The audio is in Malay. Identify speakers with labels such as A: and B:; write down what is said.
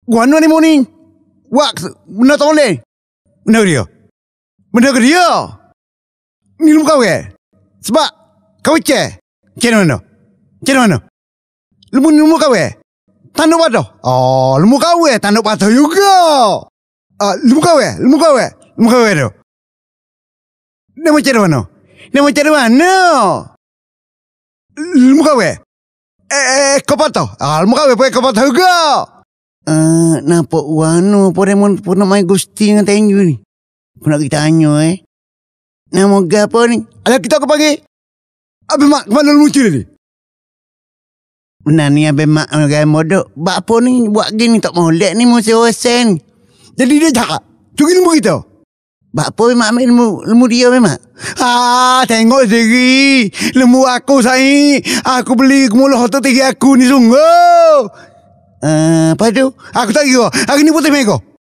A: Guano ni morning. Wak, benar tak boleh. Benar ke dia? Benar ke dia? Ni lu kau ke? Sebab kau cek. Cek mana? Cek mana? Lemu kau ke? Tanduk patah. Oh, lemu kau ke? Tanduk patah juga. Lemu kau ke? Lemu kau ke? Lemu kau ke tu? Dia mau cari mana? Dia mau cari mana? Lemu kau ke? Kau patah. Lemu kau ke? Kau patah juga. Napa wano poremon pun mai gusti dengan tenju ni. Pun nak kita tanya Nama gapo ni? Ada kita ke pagi? Abe mak kemana lu muncul ni? Benar ni abe mak gaya modok. Bapa ni buat gini tak molek ni musim osen. Jadi dia cakap, cuci lembu kita. Bapa mak ambil lembu dia memang. Tengok sendiri. Lembu aku saya. Aku beli kemulah hotel tinggi aku ni sungguh. Apa tu? Aku tak kira. Hari ni putih mego.